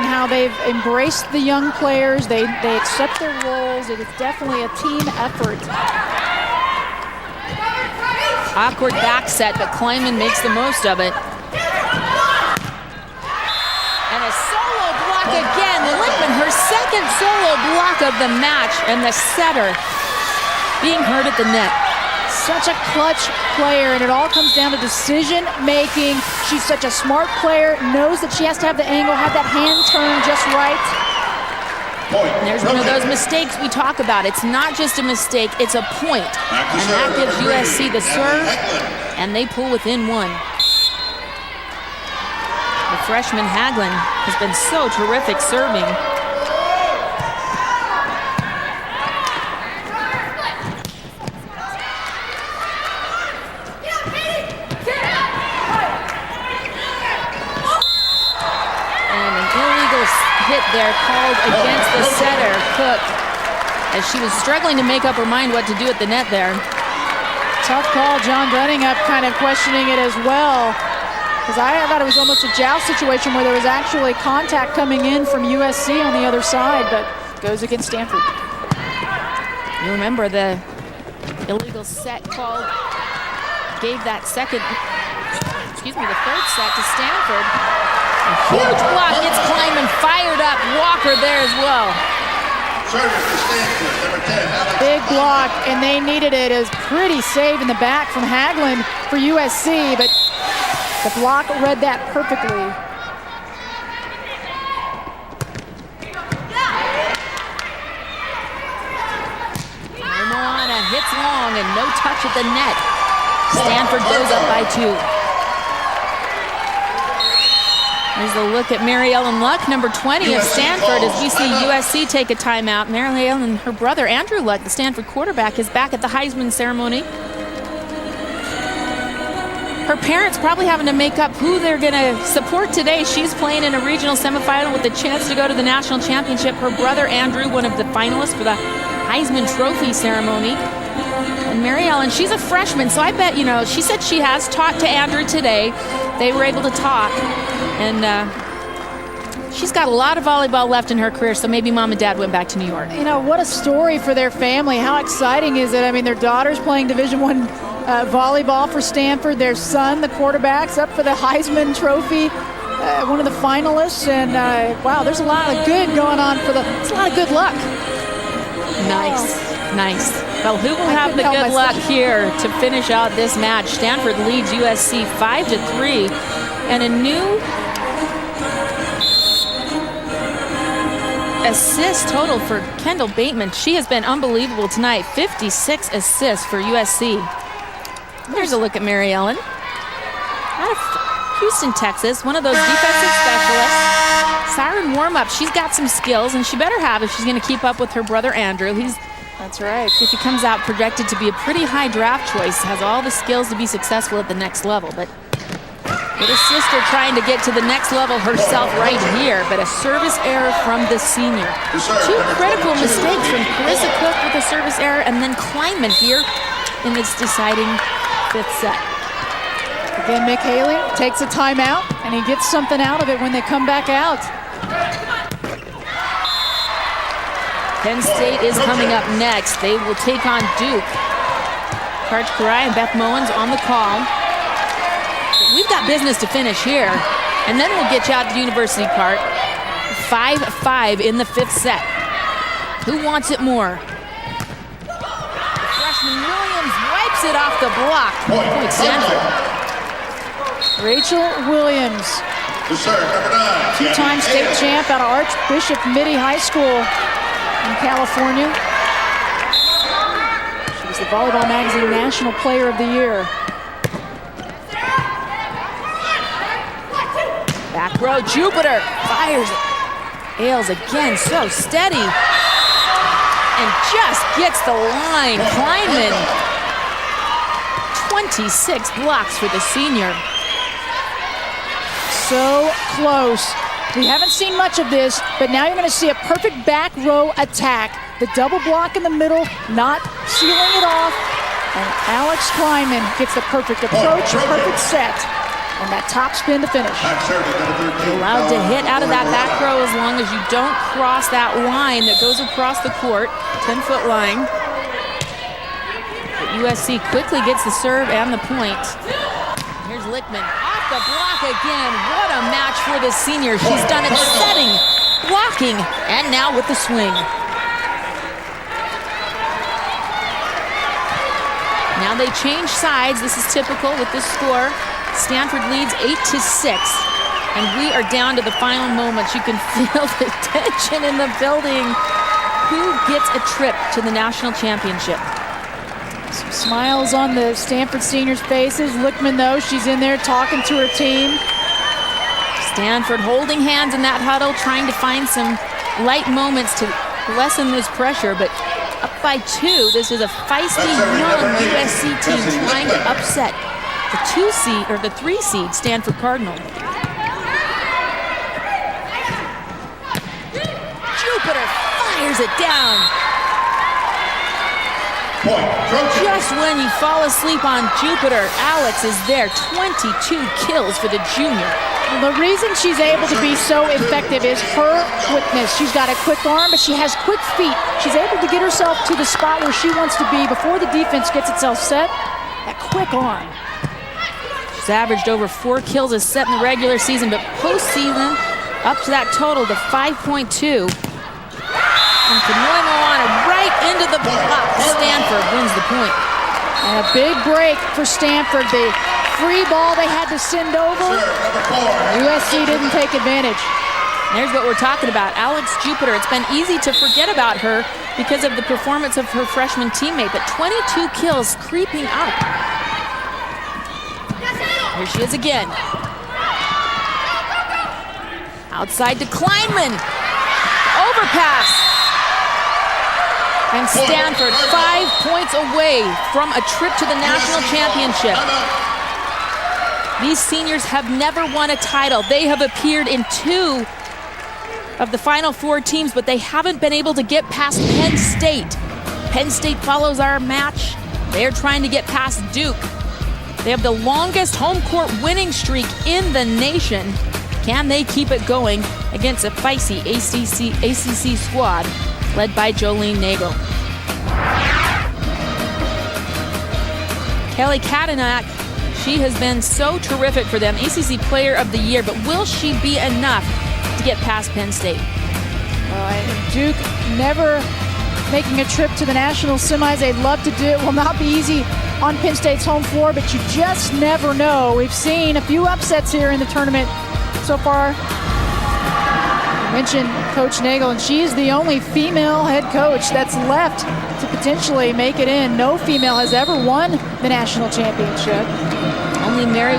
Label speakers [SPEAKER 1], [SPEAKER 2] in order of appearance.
[SPEAKER 1] how they've embraced the young players. They accept their roles. It is definitely a team effort.
[SPEAKER 2] Awkward back set, but Kleinman makes the most of it. And a solo block again. Lippman, her second solo block of the match, and the setter being hurt at the net.
[SPEAKER 1] Such a clutch player, and it all comes down to decision making. She's such a smart player, knows that she has to have the angle, have that hand turn just right.
[SPEAKER 2] And there's one of those mistakes we talk about. It's not just a mistake, it's a point. And that gives USC the serve, and they pull within one. The freshman Hagelin has been so terrific serving. Hit there called against the setter, Cook, as she was struggling to make up her mind what to do at the net there.
[SPEAKER 1] Tough call. John Gunning up kind of questioning it as well, because I thought it was almost a joust situation where there was actually contact coming in from USC on the other side, but goes against Stanford.
[SPEAKER 2] You remember the illegal set called, gave that the third set to Stanford. A huge block gets Kleinman fired up. Walker there as well.
[SPEAKER 1] Big block, and they needed it. It was pretty save in the back from Hagelin for USC, but the block read that perfectly.
[SPEAKER 2] Moana hits long and no touch at the net. Stanford goes up by 2. There's a look at Mary Ellen Luck, number 20 of Stanford, as we see USC take a timeout. Mary Ellen and her brother, Andrew Luck, the Stanford quarterback, is back at the Heisman ceremony. Her parents probably having to make up who they're going to support today. She's playing in a regional semifinal with a chance to go to the national championship. Her brother, Andrew, one of the finalists for the Heisman Trophy ceremony. And Mary Ellen, she's a freshman, so I bet, she said she has talked to Andrew today. They were able to talk. And she's got a lot of volleyball left in her career, so maybe mom and dad went back to New York.
[SPEAKER 1] What a story for their family. How exciting is it? I mean, their daughter's playing Division I volleyball for Stanford. Their son, the quarterback's up for the Heisman Trophy, one of the finalists. And, wow, there's a lot of good going on there's a lot of good luck.
[SPEAKER 2] Nice. Well, who will have the good luck here to finish out this match? Stanford leads USC 5-3, and a new assist total for Kendall Bateman. She has been unbelievable tonight. 56 assists for USC. Here's a look at Mary Ellen. Out of Houston, Texas, one of those defensive specialists. Siren warm-up. She's got some skills, and she better have if she's going to keep up with her brother Andrew.
[SPEAKER 1] That's right.
[SPEAKER 2] If he comes out projected to be a pretty high draft choice, has all the skills to be successful at the next level. But with his sister trying to get to the next level herself right here, but a service error from the senior. 2 critical mistakes from Carissa Cook with a service error, and then Kleinman here in this deciding 5th set.
[SPEAKER 1] Again, Mick Haley takes a timeout, and he gets something out of it when they come back out.
[SPEAKER 2] Penn State is coming up next. They will take on Duke. Karch Karai and Beth Mowens on the call. But we've got business to finish here, and then we'll get you out to University Park. 5-5 in the 5th set. Who wants it more? Freshman Williams wipes it off the block. Point Stanford.
[SPEAKER 1] Rachel Williams, 2-time state champ out of Archbishop Mitty High School in California. She was the Volleyball Magazine National Player of the Year.
[SPEAKER 2] Back row, Jupiter fires it. Ailes again, so steady. And just gets the line. Kleinman, 26 blocks for the senior.
[SPEAKER 1] So close. We haven't seen much of this, but now you're going to see a perfect back row attack. The double block in the middle, not sealing it off. And Alex Kleinman gets the perfect approach, perfect set. And that top spin to finish.
[SPEAKER 2] Allowed to hit out of that back row go as long as you don't cross that line that goes across the court, 10-foot line. But USC quickly gets the serve and the point. Here's Lichtman off the block again. What a match for this senior. She's done it setting, blocking, and now with the swing. Now they change sides. This is typical with this score. Stanford leads 8-6. And we are down to the final moments. You can feel the tension in the building. Who gets a trip to the national championship?
[SPEAKER 1] Some smiles on the Stanford seniors' faces. Lichtman, though, she's in there talking to her team.
[SPEAKER 2] Stanford holding hands in that huddle, trying to find some light moments to lessen this pressure, but up by 2. This is a feisty young USC team trying to upset the 2 seed or the 3 seed Stanford Cardinal. Jupiter fires it down. Just when you fall asleep on Jupiter, Alex is there. 22 kills for the junior.
[SPEAKER 1] Well, the reason she's able to be so effective is her quickness. She's got a quick arm, but she has quick feet. She's able to get herself to the spot where she wants to be before the defense gets itself set. That quick arm.
[SPEAKER 2] She's averaged over 4 kills a set in the regular season, but postseason up to that total to 5.2. And Kanoy Moana right into the block. Stanford wins the point.
[SPEAKER 1] And a big break for Stanford. The free ball they had to send over. USC didn't take advantage.
[SPEAKER 2] There's what we're talking about. Alex Jupiter. It's been easy to forget about her because of the performance of her freshman teammate, but 22 kills creeping up. Here she is again. Outside to Kleinman. Overpass. And Stanford 5 points away from a trip to the national championship. These seniors have never won a title. They have appeared in 2 of the Final 4 teams, but they haven't been able to get past Penn State. Penn State follows our match. They're trying to get past Duke. They have the longest home court winning streak in the nation. Can they keep it going against a feisty ACC squad led by Jolene Nagel? Kelly Kadenak, she has been so terrific for them. ACC Player of the Year, but will she be enough to get past Penn State?
[SPEAKER 1] Duke never making a trip to the national semis. They'd love to do it. Will not be easy on Penn State's home floor, but you just never know. We've seen a few upsets here in the tournament so far. I mentioned Coach Nagel, and she is the only female head coach that's left to potentially make it in. No female has ever won the national championship.
[SPEAKER 2] Only Mary